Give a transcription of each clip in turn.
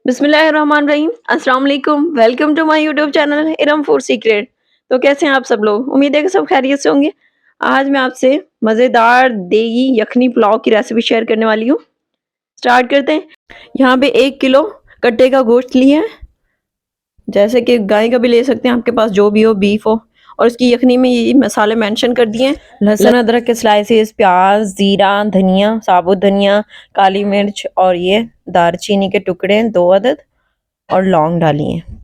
बिस्मिल्लाहिर्रहमानिर्रहीम। अस्सलाम वालेकुम। Welcome to my YouTube channel Iram food secret. तो कैसे हैं आप सब लोग? उम्मीद है कि सब खैरियत से होंगे। आज मैं आपसे मज़ेदार देगी यखनी पुलाव की रेसिपी शेयर करने वाली हूँ। स्टार्ट करते हैं। यहाँ पे 1 किलो कट्टे का गोश्त लिया है, जैसे कि गाय का भी ले सकते हैं, आपके पास जो भी हो, बीफ हो। और इसकी यखनी में ये मसाले मेंशन कर दिए हैं। लहसुन अदरक के स्लाइसेस, प्याज, जीरा, धनिया, साबुत धनिया, काली मिर्च और ये दालचीनी के टुकड़े 2 अदद और लौंग डाली हैं।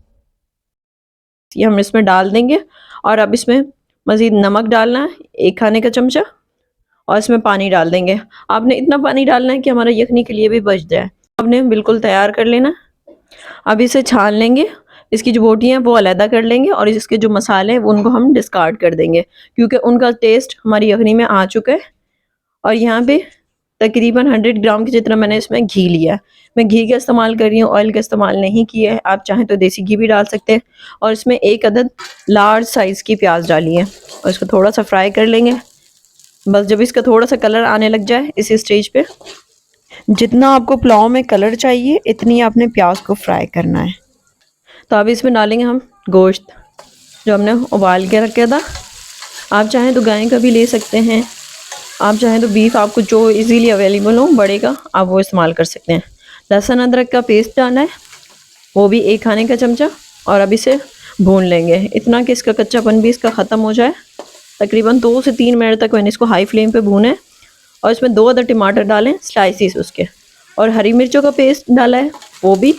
ये हम इसमें डाल देंगे। और अब इसमें मज़ीद नमक डालना है 1 खाने का चमचा, और इसमें पानी डाल देंगे। आपने इतना पानी डालना है कि हमारा यखनी के लिए भी बच जाए। आपने बिल्कुल तैयार कर लेना। अब इसे छान लेंगे, इसकी जो बोटियाँ हैं वो अलहदा कर लेंगे, और इसके जो मसाले हैं वो उनको हम डिस्कार्ड कर देंगे, क्योंकि उनका टेस्ट हमारी यखनी में आ चुका है। और यहाँ पे तकरीबन 100 ग्राम के जितना मैंने इसमें घी लिया है। मैं घी का इस्तेमाल कर रही हूँ, ऑयल का इस्तेमाल नहीं किया है। आप चाहें तो देसी घी भी डाल सकते हैं। और इसमें 1 अदद लार्ज साइज़ की प्याज डाली है, और इसको थोड़ा सा फ्राई कर लेंगे। बस जब इसका थोड़ा सा कलर आने लग जाए इसी स्टेज पे, जितना आपको पुलाव में कलर चाहिए इतनी आपने प्याज को फ्राई करना है। तो अब इसमें डालेंगे हम गोश्त जो हमने उबाल के रखा था। आप चाहें तो गाय का भी ले सकते हैं, आप चाहें तो बीफ, आपको जो इजीली अवेलेबल हो बड़े का आप वो इस्तेमाल कर सकते हैं। लहसुन अदरक का पेस्ट डालना है, वो भी 1 खाने का चमचा। और अब इसे भून लेंगे इतना कि इसका कच्चापन भी इसका ख़त्म हो जाए। तकरीबन 2 से 3 मिनट तक मैंने इसको हाई फ्लेम पे भूना है। और इसमें 2 अदर टमाटर डालें स्लाइसिस उसके, और हरी मिर्चों का पेस्ट डाला है, वो भी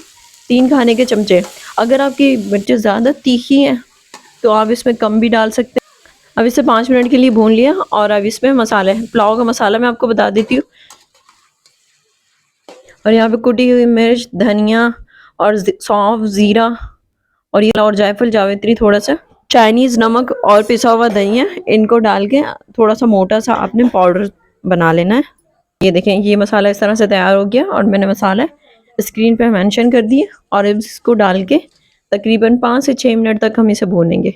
3 खाने के चमचे। अगर आपकी मिर्चें ज़्यादा तीखी हैं तो आप इसमें कम भी डाल सकते हैं। अब इसे 5 मिनट के लिए भून लिया, और अब इसमें मसाले, पुलाव का मसाला मैं आपको बता देती हूँ। और यहाँ पे कुटी हुई मिर्च, धनिया और सौंफ, ज़ीरा और ये और जायफल, जावित्री, थोड़ा सा चाइनीज़ नमक और पिसा हुआ धनिया, इनको डाल के थोड़ा सा मोटा सा आपने पाउडर बना लेना है। ये देखें, ये मसाला इस तरह से तैयार हो गया, और मैंने मसाला स्क्रीन पे मेंशन कर दिए। और इसको डाल के तकरीबन 5 से 6 मिनट तक हम इसे भूनेंगे।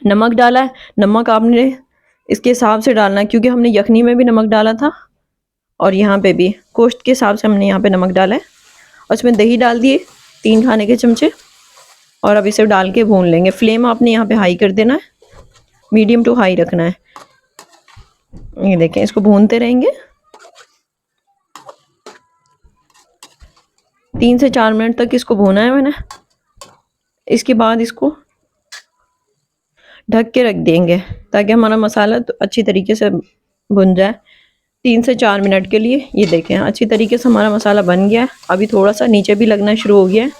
नमक डाला है, नमक आपने इसके हिसाब से डालना है, क्योंकि हमने यखनी में भी नमक डाला था और यहाँ पे भी गोश्त के हिसाब से हमने यहाँ पे नमक डाला है। और इसमें दही डाल दिए 3 खाने के चमचे, और अब इसे डाल के भून लेंगे। फ्लेम आपने यहाँ पे हाई कर देना है, मीडियम टू हाई रखना है। ये देखें, इसको भूनते रहेंगे 3 से 4 मिनट तक इसको भूना है मैंने। इसके बाद इसको ढक के रख देंगे ताकि हमारा मसाला तो अच्छी तरीके से भुन जाए 3 से 4 मिनट के लिए। ये देखें, अच्छी तरीके से हमारा मसाला बन गया है। अभी थोड़ा सा नीचे भी लगना शुरू हो गया है।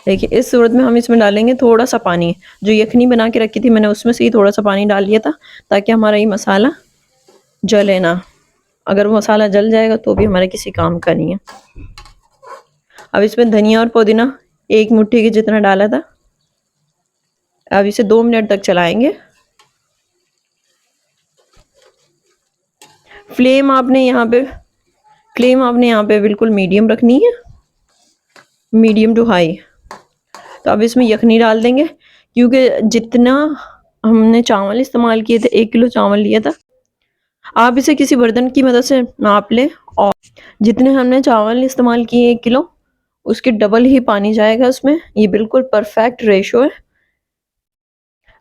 देखिए, इस सूरत में हम इसमें डालेंगे थोड़ा सा पानी। जो यखनी बना के रखी थी मैंने उसमें से ही थोड़ा सा पानी डाल लिया था, ताकि हमारा ये मसाला जले ना। अगर वो मसाला जल जाएगा तो भी हमारे किसी काम का नहीं है। अब इसमें धनिया और पुदीना 1 मुट्ठी के जितना डाला था। अब इसे 2 मिनट तक चलाएंगे। फ्लेम आपने यहाँ पे बिल्कुल मीडियम रखनी है, मीडियम टू हाई। तो अब इसमें यखनी डाल देंगे, क्योंकि जितना हमने चावल इस्तेमाल किए थे, 1 किलो चावल लिया था। आप इसे किसी बर्तन की मदद से नाप लें, और जितने हमने चावल इस्तेमाल किए 1 किलो, उसके डबल ही पानी जाएगा उसमें। ये बिल्कुल परफेक्ट रेशो है।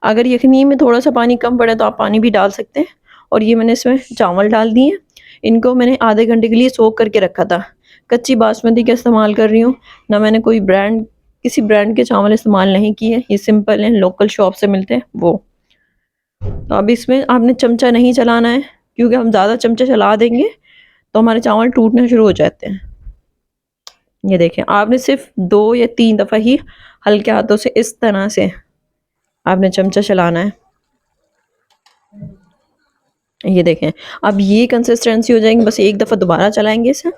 अगर यखनी में थोड़ा सा पानी कम पड़े तो आप पानी भी डाल सकते हैं। और ये मैंने इसमें चावल डाल दिए, इनको मैंने आधे घंटे के लिए सोक करके रखा था। कच्ची बासमती का इस्तेमाल कर रही हूँ, ना मैंने कोई किसी ब्रांड के चावल इस्तेमाल नहीं किए। ये सिंपल हैं, लोकल शॉप से मिलते हैं वो। तो अब इसमें आपने चमचा नहीं चलाना है, क्योंकि हम ज़्यादा चमचा चला देंगे तो हमारे चावल टूटने शुरू हो जाते हैं। ये देखें, आपने सिर्फ 2 या 3 दफ़ा ही हल्के हाथों से इस तरह से आपने चमचा चलाना है। ये देखें, अब ये कंसिस्टेंसी हो जाएंगे, बस 1 दफ़ा दोबारा चलाएंगे इसे,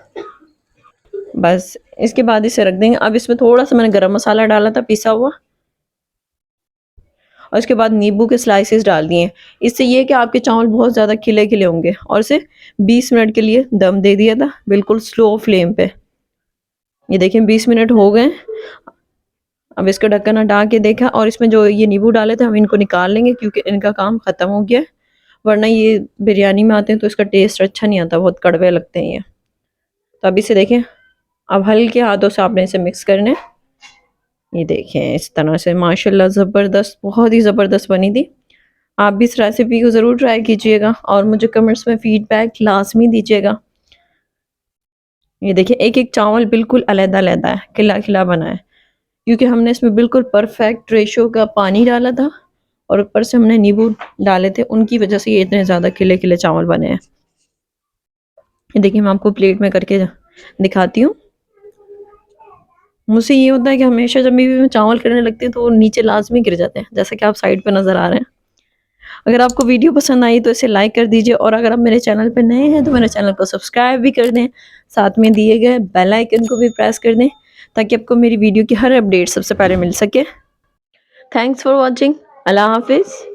बस। इसके बाद इसे रख देंगे। अब इसमें थोड़ा सा मैंने गरम मसाला डाला था पिसा हुआ, और उसके बाद नींबू के स्लाइसेस डाल दिए। इससे ये कि आपके चावल बहुत ज़्यादा खिले खिले होंगे। और इसे 20 मिनट के लिए दम दे दिया था, बिल्कुल स्लो फ्लेम पे। ये देखें, 20 मिनट हो गए। अब इसका ढक्कन हटा के देखा, और इसमें जो ये नींबू डाले थे हम इनको निकाल लेंगे, क्योंकि इनका काम ख़त्म हो गया है। वरना ये बिरयानी में आते हैं तो इसका टेस्ट अच्छा नहीं आता, बहुत कड़वे लगते हैं ये। तो अभी से देखें, अब हल्के हाथों से आपने इसे मिक्स करना है। ये देखें इस तरह से माशाल्लाह ज़बरदस्त, बहुत ही ज़बरदस्त बनी थी। आप भी इस रेसिपी को ज़रूर ट्राई कीजिएगा और मुझे कमेंट्स में फीडबैक लाजमी दीजिएगा। ये देखिए एक एक चावल बिल्कुल अलग-अलग है, खिला-खिला बना है, क्योंकि हमने इसमें बिल्कुल परफेक्ट रेशो का पानी डाला था और ऊपर से हमने नींबू डाले थे, उनकी वजह से ये इतने ज़्यादा खिले-खिले चावल बने हैं। ये देखिए मैं आपको प्लेट में करके दिखाती हूँ। मुझसे ये होता है कि हमेशा जब भी मैं चावल करने लगती हूँ तो वो नीचे लाज़मी गिर जाते हैं, जैसा कि आप साइड पे नज़र आ रहे हैं। अगर आपको वीडियो पसंद आई तो इसे लाइक कर दीजिए और अगर आप मेरे चैनल पे नए हैं तो मेरे चैनल को सब्सक्राइब भी कर दें। साथ में दिए गए बेल आइकन को भी प्रेस कर दें ताकि आपको मेरी वीडियो की हर अपडेट सबसे पहले मिल सके। Thanks for watching. अल्लाह हाफिज़।